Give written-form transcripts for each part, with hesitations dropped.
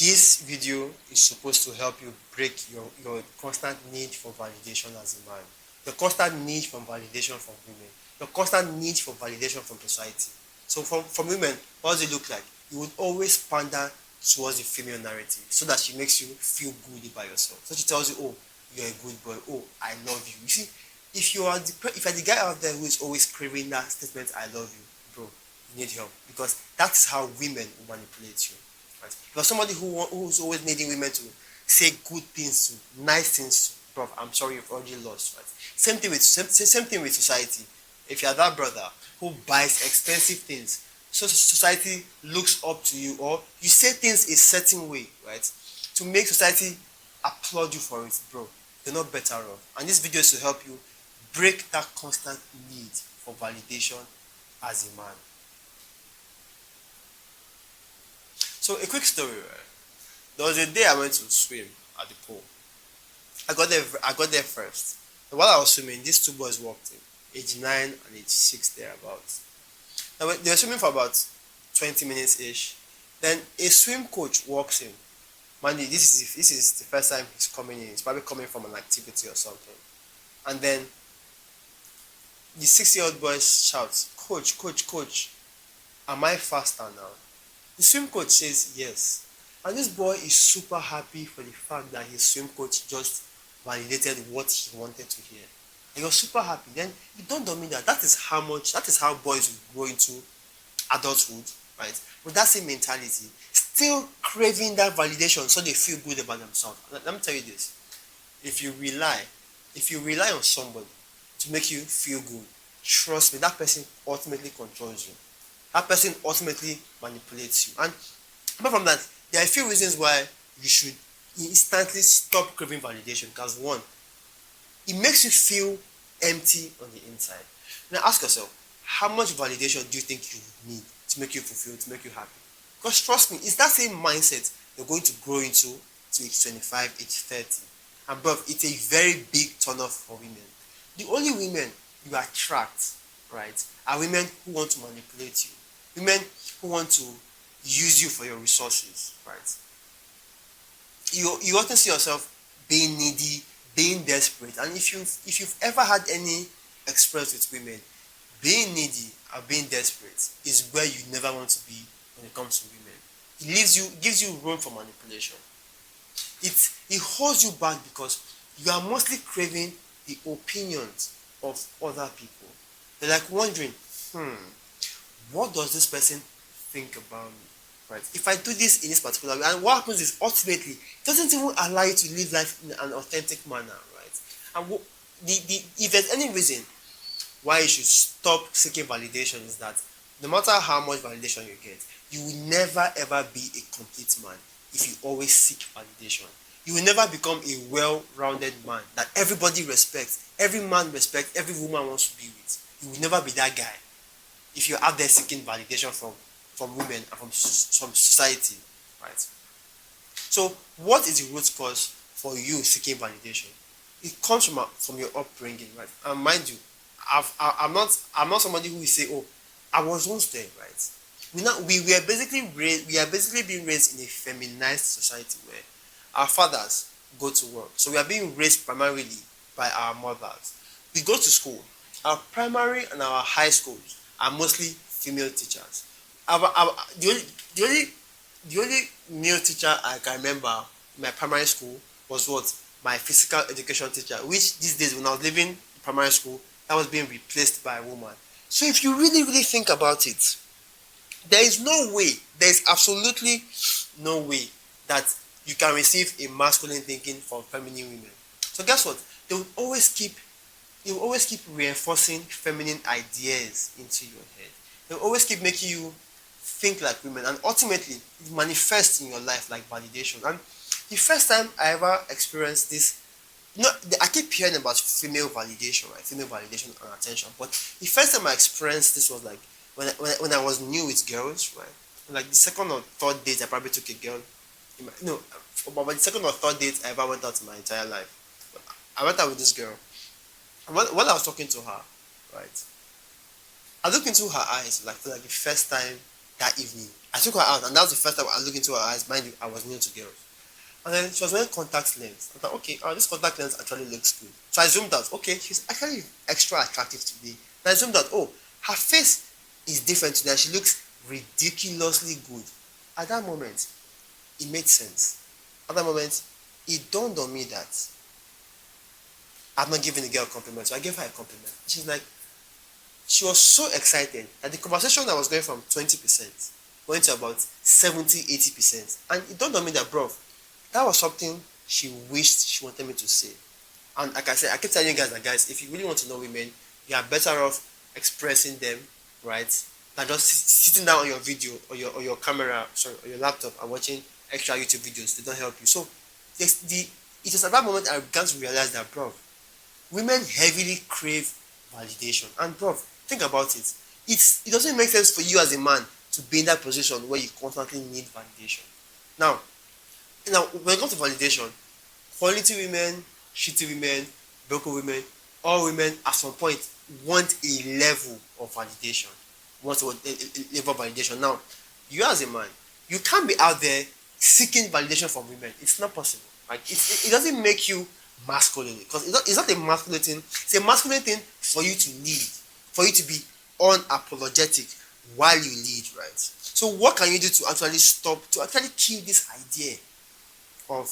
This video is supposed to help you break your constant need for validation as a man, your constant need for validation from women, your constant need for validation from society. So from women, what does it look like? You would always pander towards the female narrative so that she makes you feel good about yourself. So she tells you, oh, you're a good boy. Oh, I love you. You see, if you're the guy out there who is always craving that statement, I love you, bro, you need help, because that is how women will manipulate you. Right? If you're somebody who's always needing women to say good things to, nice things to, bro, I'm sorry, you've already lost. Right? Same thing with society. If you're that brother who buys expensive things, so society looks up to you, or you say things a certain way, right, to make society applaud you for it, bro, you're not better off. And this video is to help you break that constant need for validation as a man. So a quick story, right? There was a day I went to swim at the pool. I got there first. And while I was swimming, these two boys walked in, age 9 and age 6 thereabouts. Now they were swimming for about 20 minutes ish. Then a swim coach walks in. Mind you, this is the first time he's coming in. He's probably coming from an activity or something. And then the 6-year-old boy shouts, "Coach, coach, coach, am I faster now?" The swim coach says yes. And this boy is super happy for the fact that his swim coach just validated what he wanted to hear. And you're super happy. Then it dawned on me that is how boys will grow into adulthood, right? With that same mentality, still craving that validation so they feel good about themselves. Let me tell you this. If you rely on somebody to make you feel good, trust me, that person ultimately controls you. That person ultimately manipulates you. And apart from that, there are a few reasons why you should instantly stop craving validation. Because one, it makes you feel empty on the inside. Now ask yourself, how much validation do you think you need to make you fulfilled, to make you happy? Because trust me, it's that same mindset you're going to grow into to age 25, age 30. And bro, it's a very big turn off for women. The only women you attract, right, are women who want to manipulate you. Women who want to use you for your resources, right? You often see yourself being needy, being desperate. And if you've ever had any experience with women, being needy or being desperate is where you never want to be when it comes to women. It gives you room for manipulation. It holds you back because you are mostly craving the opinions of other people. They're like wondering, what does this person think about me? Right? If I do this in this particular way, and what happens is ultimately it doesn't even allow you to live life in an authentic manner, right? And if there's any reason why you should stop seeking validation is that no matter how much validation you get, you will never ever be a complete man if you always seek validation. You will never become a well-rounded man that everybody respects, every man respects, every woman wants to be with. You will never be that guy if you're out there seeking validation from women and from society, right? So what is the root cause for you seeking validation? It comes from your upbringing, right? And mind you, I'm not somebody who will say, oh, I was once there, right? We are basically being raised in a feminized society where our fathers go to work. So we are being raised primarily by our mothers. We go to school. Our primary and our high schools are mostly female teachers. The only male teacher I can remember in my primary school was what? My physical education teacher, which these days when I was leaving primary school, that was being replaced by a woman. So if you really, really think about it, there is absolutely no way that you can receive a masculine thinking from feminine women. So guess what? They will always keep reinforcing feminine ideas into your head. They will always keep making you think like women, and ultimately it manifests in your life like validation. And the first time I ever experienced this, I keep hearing about female validation, right? Female validation and attention. But the first time I experienced this was like when I was new with girls, right? Like the second or third date I probably took a girl. About the second or third date I ever went out in my entire life. I went out with this girl. And when I was talking to her, right? I looked into her eyes like for like the first time that evening. I took her out, and that was the first time I looked into her eyes. Mind you, I was new to girls. And then she was wearing contact lens. I thought, okay, this contact lens actually looks good. So I zoomed out. Okay, she's actually extra attractive today. And I zoomed out. Oh, her face is different today. She looks ridiculously good. At that moment, it made sense. At that moment, it dawned on me that I'm not giving the girl a compliment. So I gave her a compliment. She's like, she was so excited that the conversation that was going from 20% went to about 70-80%. And it dawned on me that, bro, that was something she wished she wanted me to say. And like I said, I keep telling you guys that, guys, if you really want to know women, you are better off expressing them, right, than just sitting down on your video or your camera, sorry, or your laptop and watching extra YouTube videos. They don't help you. So it was at that moment I began to realize that, bro, women heavily crave validation. And bro, think about it. It doesn't make sense for you as a man to be in that position where you constantly need validation. Now, when it comes to validation, quality women, shitty women, broken women, all women at some point want a level of validation. Want a level of validation. Now, you as a man, you can't be out there seeking validation from women. It's not possible. Right? It doesn't make you masculine, because it's not a masculine thing. It's a masculine thing for you to lead, for you to be unapologetic while you lead, right? So what can you do to actually kill this idea of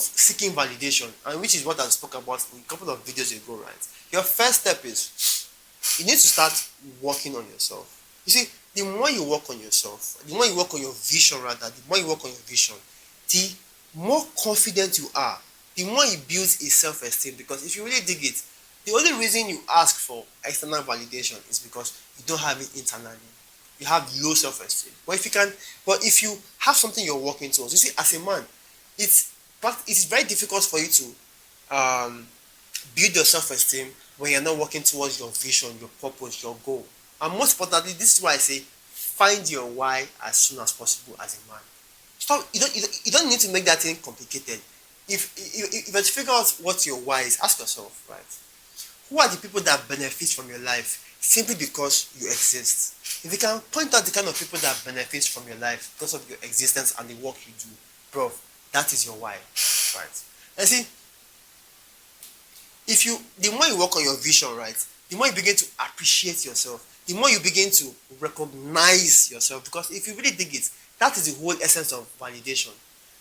seeking validation, and which is what I spoke about in a couple of videos ago, right? Your first step is you need to start working on yourself. You see, the more you work on yourself, the more you work on your vision, rather, the more you work on your vision, the more confident you are, the more it builds a self-esteem. Because if you really dig it, the only reason you ask for external validation is because you don't have it internally. You have low self-esteem. But if you have something you're working towards, you see, as a man, it's very difficult for you to build your self-esteem when you're not working towards your vision, your purpose, your goal. And most importantly, this is why I say find your why as soon as possible as a man. You don't need to make that thing complicated. If you figure out what your why is, ask yourself, right? Who are the people that benefit from your life simply because you exist? If you can point out the kind of people that benefit from your life because of your existence and the work you do, bro, that is your why, right? And see, the more you work on your vision, right, the more you begin to appreciate yourself, the more you begin to recognize yourself. Because if you really dig it, that is the whole essence of validation.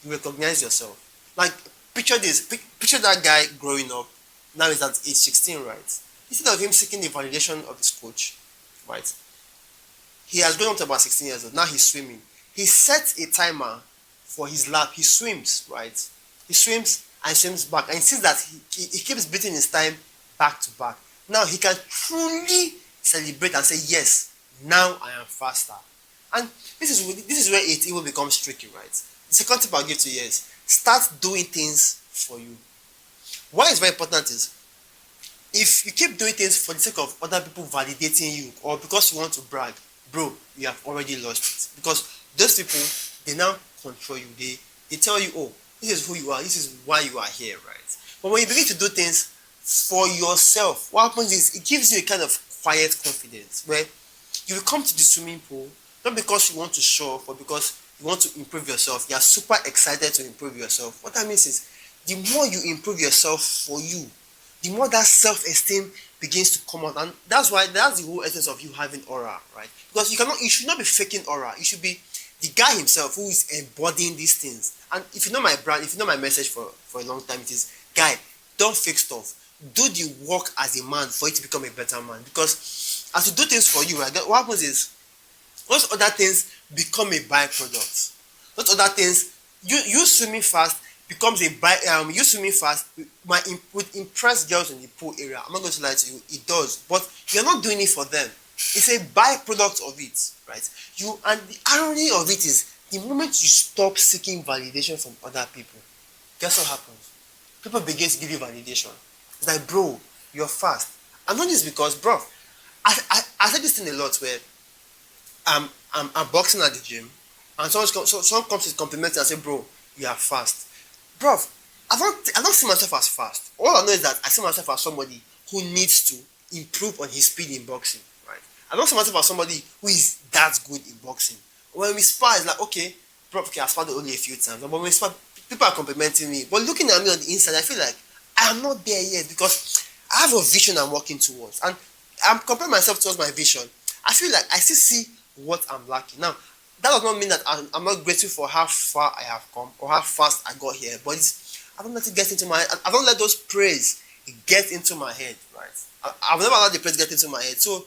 You recognize yourself. Like, picture this, picture that guy growing up, now he's at age 16, right? Instead of him seeking the validation of his coach, right, he has grown up to about 16 years old, now he's swimming. He sets a timer for his lap, he swims, right? He swims and swims back, and he sees that he keeps beating his time back to back. Now he can truly celebrate and say, yes, now I am faster. And this is where it even becomes tricky, right? The second tip I'll give to you is start doing things for you. Why is very important is, if you keep doing things for the sake of other people validating you or because you want to brag, bro, you have already lost it. Because those people, they now control you. They tell you, oh, this is who you are, this is why you are here, right? But when you begin to do things for yourself, what happens is it gives you a kind of quiet confidence where you will come to the swimming pool not because you want to show off, but because you want to improve yourself. You are super excited to improve yourself. What that means is, the more you improve yourself for you, the more that self-esteem begins to come out. And that's the whole essence of you having aura, right? Because you should not be faking aura. You should be the guy himself who is embodying these things. And if you know my brand, if you know my message for a long time, it is, guy, don't fake stuff. Do the work as a man for you to become a better man. Because as you do things for you, right, what happens is, those other things become a byproduct. Those other things, you swimming fast becomes you swimming fast would impress girls in the pool area. I'm not going to lie to you, it does. But you're not doing it for them. It's a byproduct of it, right? And the irony of it is, the moment you stop seeking validation from other people, guess what happens? People begin to give you validation. It's like, bro, you're fast. I'm not this because, bro, I said this thing a lot where I'm boxing at the gym, and someone comes to compliment me and say, bro, you are fast. Bro, I don't see myself as fast. All I know is that I see myself as somebody who needs to improve on his speed in boxing, right? I don't say myself as somebody who is that good in boxing. When we spar, it's like, okay, probably I sparred only a few times. But when we spar, people are complimenting me. But looking at me on the inside, I feel like I am not there yet because I have a vision I'm working towards. And I'm comparing myself towards my vision. I feel like I still see what I'm lacking. Now, that does not mean that I'm not grateful for how far I have come or how fast I got here. But I don't let it get into my head. I don't let those praise get into my head, right? I've never allowed the praise get into my head. So,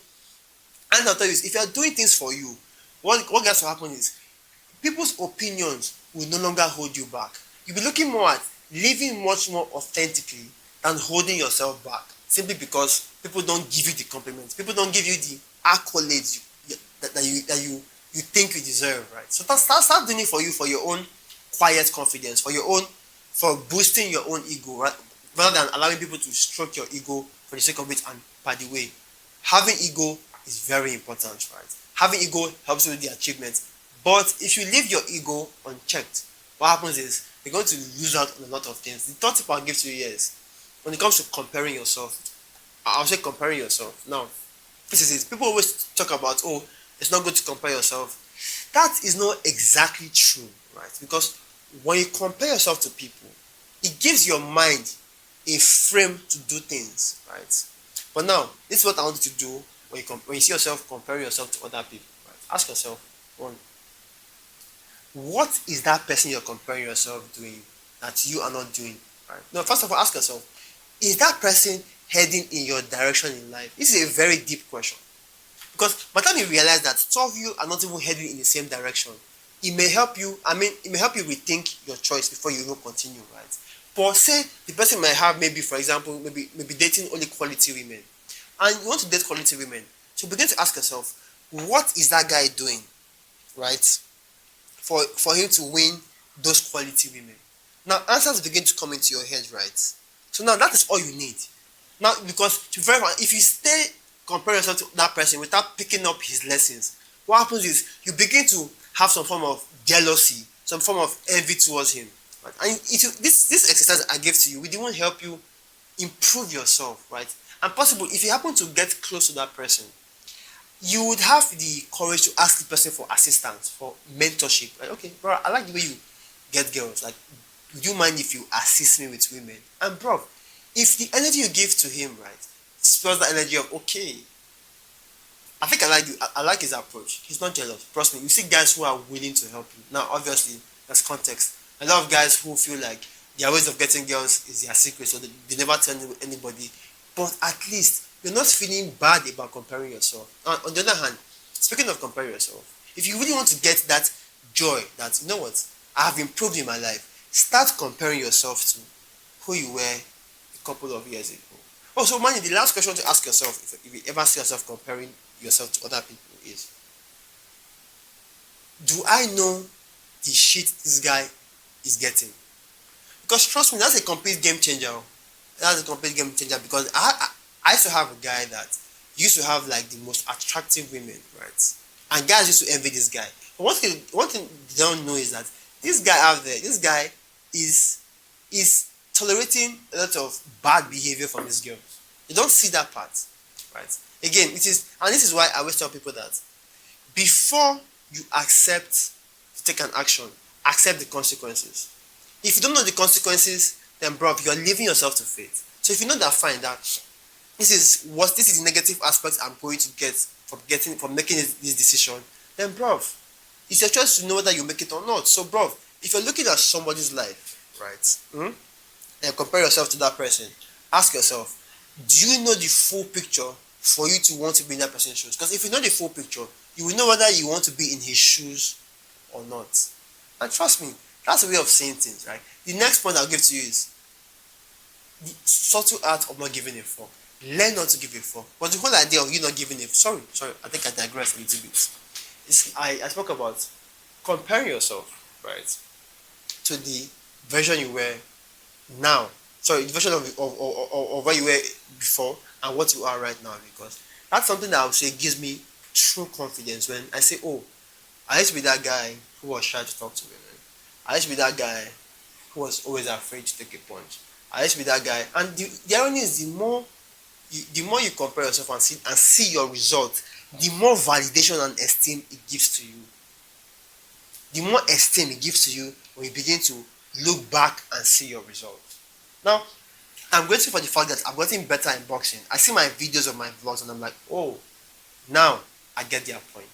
and I'll tell you, if you're doing things for you, what gets to happen is people's opinions will no longer hold you back. You'll be looking more at living much more authentically than holding yourself back. Simply because people don't give you the compliments, people don't give you the accolades you think you deserve, right? So start doing it for you, for your own quiet confidence, for boosting your own ego, right? Rather than allowing people to stroke your ego for the sake of it. And by the way, having ego is very important, right? Having ego helps you with the achievements. But if you leave your ego unchecked, what happens is you're going to lose out on a lot of things. The third tip I'll give to you is when it comes to comparing yourself, I'll say comparing yourself. Now, this is it. People always talk about, oh, it's not good to compare yourself. That is not exactly true, right? Because when you compare yourself to people, it gives your mind a frame to do things, right? But now, this is what I want you to do when you see yourself comparing yourself to other people, right? Ask yourself, one, what is that person you're comparing yourself doing that you are not doing, right? No, first of all, ask yourself, is that person heading in your direction in life? This is a very deep question. Because by the time you realize that two of you are not even heading in the same direction, it may help you rethink your choice before you even continue, right? But say the person might have, maybe for example, maybe dating only quality women, and you want to date quality women. So begin to ask yourself, what is that guy doing, right? For him to win those quality women. Now answers begin to come into your head, right? So now that is all you need. Now, because if you stay comparing yourself to that person without picking up his lessons, what happens is you begin to have some form of jealousy, some form of envy towards him. Right? And this exercise I gave to you, it won't help you improve yourself, right? And possible, if you happen to get close to that person, you would have the courage to ask the person for assistance, for mentorship. Like, okay, bro, I like the way you get girls. Like, would you mind if you assist me with women? And bro, if the energy you give to him, right, spells the energy of, okay, I think I like his approach. He's not jealous. Trust me, you see guys who are willing to help you. Now, obviously, that's context. A lot of guys who feel like their ways of getting girls is their secret, so they never tell anybody. But at least you're not feeling bad about comparing yourself. And on the other hand, speaking of comparing yourself, if you really want to get that joy that, you know what, I have improved in my life, start comparing yourself to who you were a couple of years ago. Oh, so man, the last question to ask yourself, if you ever see yourself comparing yourself to other people, is, do I know the shit this guy is getting? Because trust me, that's a complete game changer. That's a complete game changer, because I used to have a guy that used to have like the most attractive women, right? And guys used to envy this guy. But one thing they don't know is that this guy out there, this guy is tolerating a lot of bad behavior from these girls. You don't see that part, right? Again, this is why I always tell people that before you accept to take an action, accept the consequences. If you don't know the consequences, then bro, you're leaving yourself to fate. So if you know that, fine, that this is the negative aspect I'm going to get from making this decision, then bro, it's your choice to know whether you make it or not. So bro, if you're looking at somebody's life, right, and compare yourself to that person, ask yourself, do you know the full picture for you to want to be in that person's shoes? Because if you know the full picture, you will know whether you want to be in his shoes or not. And trust me, that's a way of saying things, right? The next point I'll give to you is the subtle art of not giving a fuck. Learn not to give a fuck. But the whole idea of you not giving a sorry, I think I digress a little bit. I spoke about comparing yourself, right, to the version you were now. Sorry, the version of where you were before and what you are right now, because that's something that I would say gives me true confidence when I say, oh, I used to be that guy who was shy to talk to women. I used to be that guy who was always afraid to take a punch. I used to be that guy. And the irony is, the more you compare yourself and see your result the more validation and esteem it gives to you. The more esteem it gives to you when you begin to look back and see your results. Now, I'm grateful for the fact that I'm getting better in boxing. I see my videos of my vlogs and I'm like, oh, now I get their point.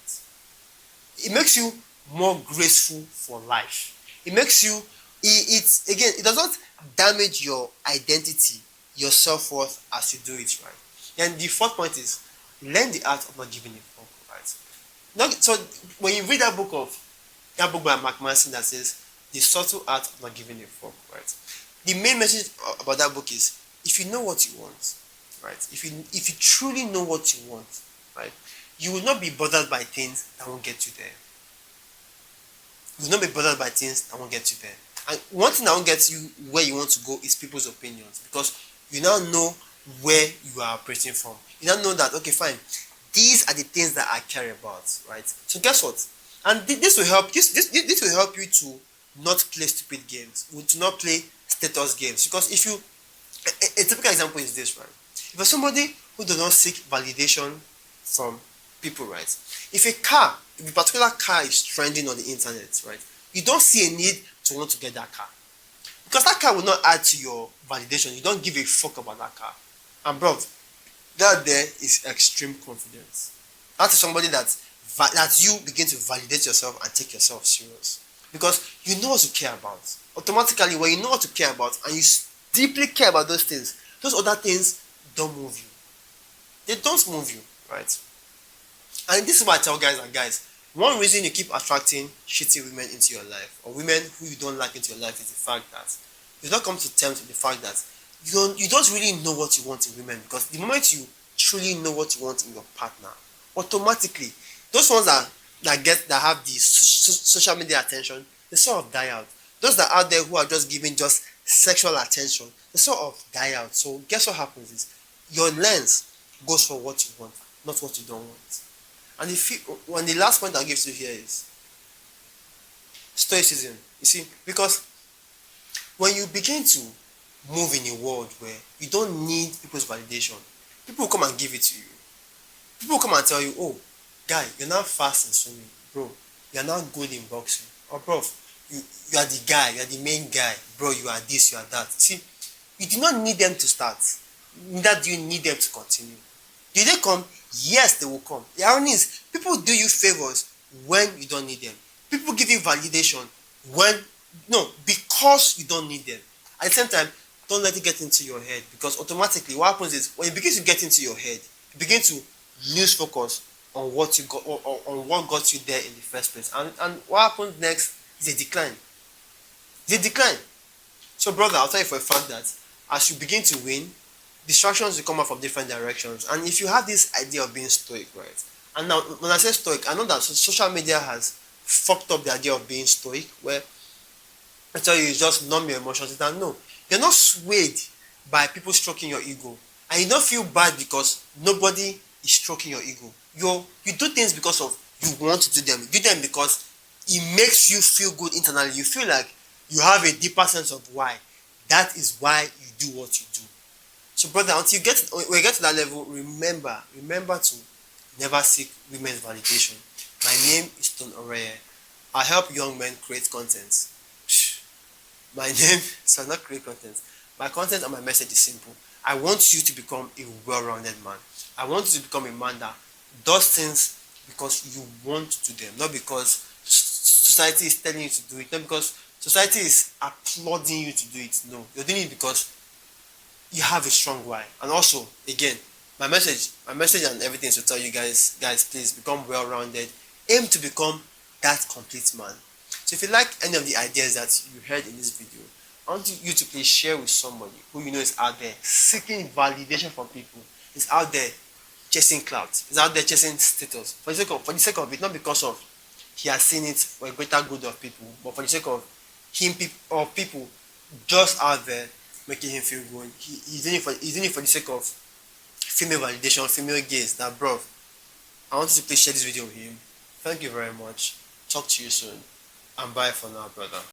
It makes you more graceful for life. It makes you, it does not damage your identity, your self-worth as you do it, right? And the fourth point is learn the art of not giving a fuck, right? So when you read that book by Mark Manson that says the subtle art of not giving a fuck, right? The main message about that book is if you know what you want, right? If you truly know what you want, right, you will not be bothered by things that won't get you there. You will not be bothered by things that won't get you there. And one thing that won't get you where you want to go is people's opinions, because you now know where you are operating from. You now know that, okay, fine, these are the things that I care about, right? So guess what? And this will help. This will help you to not play stupid games, to not play status games. Because if you, a typical example is this, right? If you're somebody who does not seek validation from people, right? If a particular car is trending on the internet, right, you don't see a need to want to get that car, because that car will not add to your validation. You don't give a fuck about that car. And bro, that there is extreme confidence. That is somebody that you begin to validate yourself and take yourself serious, because you know what to care about. Automatically, when you know what to care about and you deeply care about those things, those other things don't move you. They don't move you, right? And this is why I tell guys, one reason you keep attracting shitty women into your life, or women who you don't like into your life, is the fact that you don't come to terms with the fact that you don't really know what you want in women. Because the moment you truly know what you want in your partner, automatically those ones that have the social media attention, they sort of die out. Those that are out there who are just giving just sexual attention, they sort of die out. So guess what happens is your lens goes for what you want, not what you don't want. And the last point I'll give to you here is stoicism. You see, because when you begin to move in a world where you don't need people's validation, people will come and give it to you. People will come and tell you, oh, guy, you're not fast in swimming, bro. You're not good in boxing. Or bro, you are the guy, you're the main guy. Bro, you are this, you are that. See, you do not need them to start. Neither do you need them to continue. Do they come? Yes, they will come. The irony is, people do you favors when you don't need them. People give you validation because you don't need them. At the same time, don't let it get into your head, because automatically what happens is when it begins to get into your head, you begin to lose focus on what you got, on what got you there in the first place. And what happens next is a decline. It's a decline. So brother, I'll tell you for a fact that as you begin to win, distractions will come out from different directions. And if you have this idea of being stoic, right? And now when I say stoic, I know that social media has fucked up the idea of being stoic, where I tell you just numb your emotions. That no, you're not swayed by people stroking your ego, and you don't feel bad because nobody is stroking your ego. You do things because of you want to do them. You do them because it makes you feel good internally. You feel like you have a deeper sense of why. That is why you do what you do. So brother, until when you get to that level, remember to never seek women's validation. My name is Ton Oreye. I help young men create content. My name, so not create content. My content and my message is simple. I want you to become a well-rounded man. I want you to become a man that does things because you want to do them, not because society is telling you to do it, not because society is applauding you to do it. No, you're doing it because you have a strong why. And also, again, my message and everything is to tell you guys, please become well-rounded. Aim to become that complete man. So if you like any of the ideas that you heard in this video, I want you to please share with somebody who you know is out there seeking validation from people, is out there chasing clout, is out there chasing status for the sake of it, not because of he has seen it for a greater good of people, but for the sake of him or people just out there making him feel good. He's doing it for the sake of female validation, female gaze. That bro, I want you to please share this video with him. Thank you very much. Talk to you soon. And bye for now, brother.